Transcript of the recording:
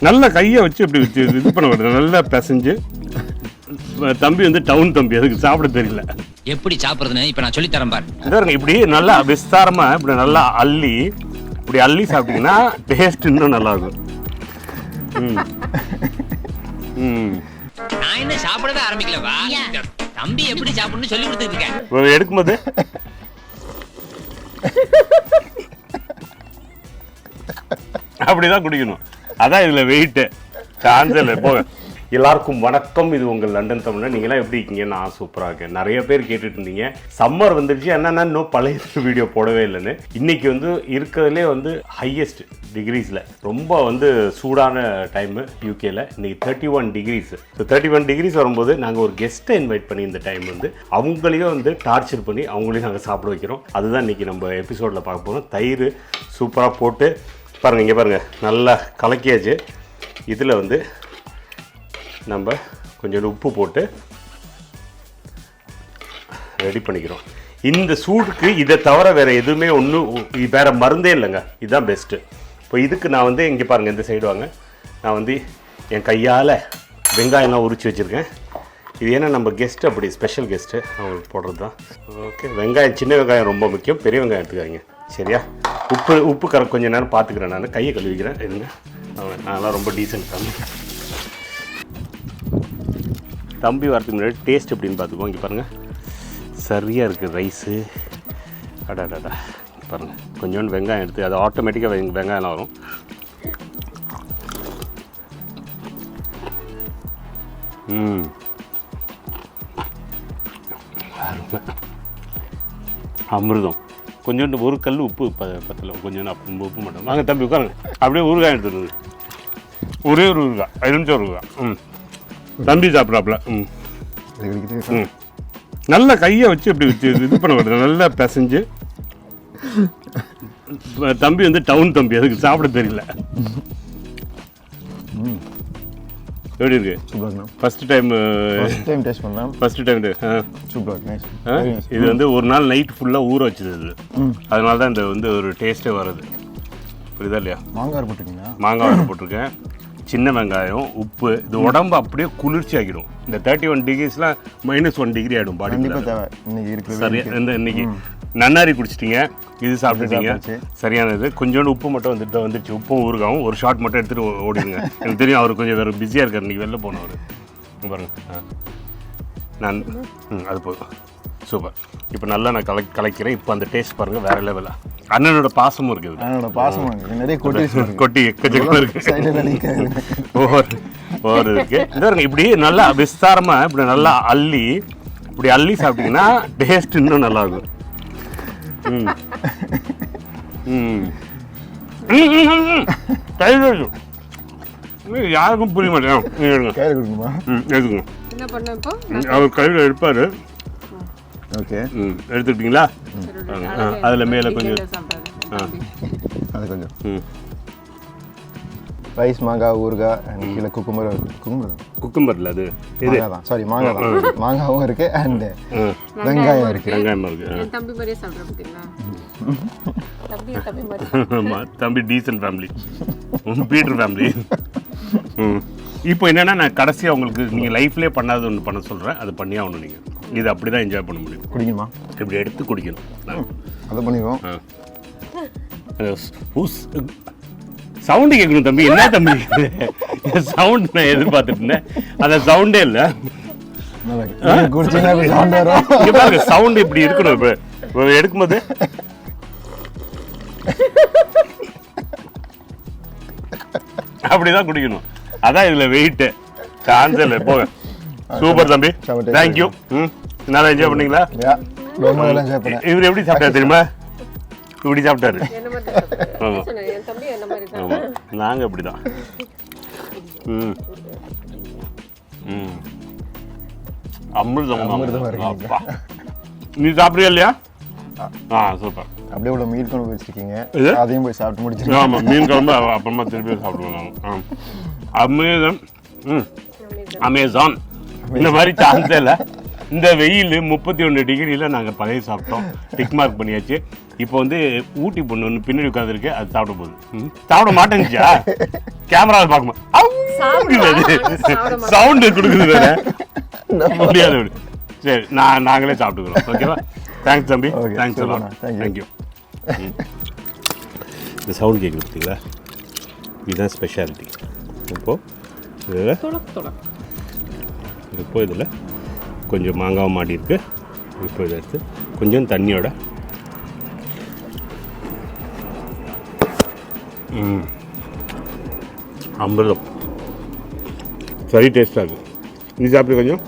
நல்லா கையை வச்சு இப்படி வச்சு இது பண்ண வருது, நல்லா பிசைஞ்சு. தம்பி வந்து டவுன் தம்பி, அதுக்கு சாப்பிட தெரியல. எப்படி சாப்பிடுறதுன்னு இப்ப நான் சொல்லி தரேன் பாரு. இதாருங்க, இப்படி நல்லா விஸ்தாரமா இப்படி நல்லா அள்ளி இப்படி அள்ளி சாப்பிட்டீங்கன்னா டேஸ்ட் இன்னும் நல்லா இருக்கும். நான் என்ன சாப்பிடவே ஆரம்பிக்கலவா, தம்பி எப்படி சாப்பிடணும்னு சொல்லி கொடுத்துருக்கேன். எடுக்கும்போது அப்படிதான் குடிக்கணும், அதான் இதுல வெயிட் சான்சல். போக எல்லாருக்கும் வணக்கம், இது உங்கள் லண்டன் தமிழ். நீங்களாம் எப்படி இருக்கீங்க? நான் சூப்பராக இருக்கேன். நிறைய பேர் கேட்டுட்டு இருந்தீங்க சம்மர் வந்துருச்சு என்னன்னா இன்னும் பழைய வீடியோ போடவே இல்லைன்னு. இன்னைக்கு வந்து இருக்கிறதுலே வந்து ஹையஸ்ட் டிகிரிஸில் ரொம்ப வந்து சூடான டைமு யூகேல. இன்னைக்கு 31 டிகிரிஸ். ஸோ 31 டிகிரிஸ் வரும்போது நாங்கள் ஒரு கெஸ்ட்டை இன்வைட் பண்ணி இந்த டைம் வந்து அவங்களையும் வந்து டார்ச்சர் பண்ணி அவங்களையும் நாங்கள் சாப்பிட வைக்கிறோம். அதுதான் இன்னைக்கு நம்ம எபிசோடில் பார்க்க போகிறோம். தயிர் சூப்பராக போட்டு பாருங்கள், இங்கே பாருங்கள், நல்லா கலக்கியாச்சு. இதில் வந்து நம்ம கொஞ்சம் உப்பு போட்டு ரெடி பண்ணிக்கிறோம். இந்த சூடுக்கு இதை தவிர வேறு எதுவுமே வேறு மருந்தே இல்லைங்க, இதுதான் பெஸ்ட்டு. இப்போ இதுக்கு நான் வந்து இங்கே பாருங்கள், இந்த சைடு வாங்க, நான் வந்து என் கையால் வெங்காயம்லாம் உரித்து வச்சுருக்கேன். இது ஏன்னா நம்ம கெஸ்ட்டு அப்படி ஸ்பெஷல் கெஸ்ட்டு அவங்களுக்கு போடுறது தான். ஓகே, வெங்காயம் சின்ன வெங்காயம் ரொம்ப முக்கியம், பெரிய வெங்காயம் எடுத்துக்காங்க சரியா. உப்பு கொஞ்சம் நேரம் பார்த்துக்கிறேன், நான் கையை கழுவிக்கிறேன் இருங்க. நான்லாம் ரொம்ப டீசென்ட் தம்பி வரதுக்கு முன்னாடி டேஸ்ட் எப்படின்னு பார்த்துக்குவோம். இங்கே பாருங்கள், சரியாக இருக்குது ரைஸு. அடாடாடா பாருங்கள், கொஞ்சோண்டு வெங்காயம் எடுத்து அது ஆட்டோமேட்டிக்காக வெங்காயம்லாம் வரும். அமிர்தம். கொஞ்சோண்டு ஒரு கல் உப்பு பத்தில் கொஞ்சோண்டு உப்பு மட்டும். வாங்க தம்பி உட்காருங்க, அப்படியே ஊறுகாய் எடுத்துருங்க. ஒரே ஒரு ஊறுகாய், 5 நிமிஷம் ஊறுகாய். தம்பி சாப்பிட்றாப்புல. நல்லா கையை வச்சு இப்படி வச்சு இது பண்ண வருது, நல்லா பிசைஞ்சு. தம்பி வந்து டவுன் தம்பி, அதுக்கு சாப்பிட தெரியல. எப்படி இருக்கு? ஃபர்ஸ்ட் டைம் டேஸ்ட் பண்ணலாம். ஃபர்ஸ்ட் டைம் இது வந்து ஒரு நாள் நைட் ஃபுல்லாக ஊற வச்சுது இது, அதனால தான் இந்த வந்து ஒரு டேஸ்ட்டே வருது. புரியுதா இல்லையா? மாங்காய் போட்டிருக்கீங்களா? மாங்காய் போட்டிருக்கேன், சின்ன வெங்காயம், உப்பு. இது உடம்பு அப்படியே குளிர்ச்சி ஆகிடும். இந்த 31 டிகிரிஸ்லாம் -1 டிகிரி ஆகிடும் பாடி. சரியா? இன்னைக்கு நன்னாரி குடிச்சிட்டிங்க, இது சாப்பிட்டுட்டீங்க, சரியானது. கொஞ்சோண்டு உப்பு மட்டும் வந்துடுச்சு. உப்பும் ஊறுகாவும் ஒரு ஷார்ட் மட்டும் எடுத்துகிட்டு ஓடிடுங்க. எனக்கு தெரியும் அவர் கொஞ்சம் வேறு பிஸியாக இருக்கார் இன்றைக்கி, வெளில போனவர். பாருங்க, நான் அது போதும். சூப்பர். இப்போ நல்லா நான் கலைக்கிறேன். இப்போ அந்த டேஸ்ட் பாருங்கள், வேறு லெவலாக. அண்ணனோட பாசமும் இருக்குது. அண்ணனோட பாசமும் நிறைய கொட்டி எக்கச்சக்கமாக இருக்குது. ஓவர் இருக்குது. இந்த இப்படி நல்லா விஸ்தாரமாக இப்படி நல்லா அள்ளி இப்படி அள்ளி சாப்பிட்டீங்கன்னா டேஸ்ட் இன்னும் நல்லாயிருக்கும். யாருக்கும் புரிய மாட்டேன். எடுத்துக்கோங்க. அவர் கையில் எடுப்பார். ஓகே, எடுத்துக்கிட்டீங்களா? அதில் மேலே கொஞ்சம் அது கொஞ்சம் ரைஸ், மாங்காய், ஊறுகாய், கீழே குக்கும்பரில் அது இது தான். சாரி, மாங்காய் தான். மாங்காவும் இருக்கு அண்ட் வெங்காயம் இருக்கு. வெங்காயமாக இருக்கு. தம்பி மாதிரியே சாப்பிட்றேன். தம்பி டீசன்ட் ஃபேமிலி, பீட்டர் ஃபேமிலி. இப்போ என்னென்னா, நான் கடைசியாக உங்களுக்கு நீங்கள் லைஃப்லேயே பண்ணாத ஒன்று பண்ண சொல்கிறேன், அது பண்ணியே ஆகணும். நீங்கள் இது அப்படி தான் என்ஜாய் பண்ண முடியும். குடிக்கணுமா? இப்படி எடுத்து குடிக்கணும். அதை பண்ணிடுவோம். சவுண்டு கேட்கணும் தம்பி. என்ன தம்பி சவுண்ட் நான் எதிர்பார்த்துட்டு இருந்தேன், அந்த சவுண்டே இல்லை. சவுண்டு இப்படி இருக்கணும். இப்போ எடுக்கும்போது அப்படிதான் குடிக்கணும், அதான் இதுல வெயிட் சான்சல். போக சூப்பர் தம்பி, தேங்க்யூ. நல்லா என்ஜாய் பண்ணீங்களா? இவர் எப்படி சாப்பிட்டாரு தெரியுமா? இப்படி சாப்பிட்டாரு. நாங்கள் இப்படி தான். அமிர்தம். நீ சாப்பிட்றியா இல்லையா? சூப்பர். அப்படியே உள்ள மீன் குழம்பு வச்சிருக்கீங்க, அதையும் போய் சாப்பிட்டு முடிச்சிருக்கீங்க. ஆமாம், மீன் குழம்பு அப்புறமா திருப்பி சாப்பிடுவோம். அமேசான் இந்த மாதிரி சான்ஸே இல்லை. இந்த வெயில் 31 டிகிரியில் நாங்கள் பழைய சாப்பிட்டோம், டிக் மார்க் பண்ணியாச்சு. இப்போ வந்து ஊட்டி பொண்ணு ஒன்று பின்னாடி உட்காந்துருக்கு, அது சாப்பிட போகுது. சாப்பிட மாட்டேங்குச்சா? கேமராவில் பார்க்குமா? சவுண்டு கொடுக்குது தானே முடியாது அப்படி. சரி நாங்களே சாப்பிட்டுக்கிறோம் ஓகேவா. தேங்க்ஸ் தம்பி. தேங்க்ஸ் எல்லாம். தேங்க்யூ. இந்த சவுண்ட் கேட்குது பார்த்தீங்களா, இதுதான் ஸ்பெஷாலிட்டி. இப்போ இதில் கொஞ்சம் மாங்காய் மாடி இருக்கு. இப்போ இதை எடுத்து கொஞ்சம் தண்ணியோட அமிர்தம் சரி டேஸ்ட்டாக இருக்குது. இது சாப்பிட்டு கொஞ்சம்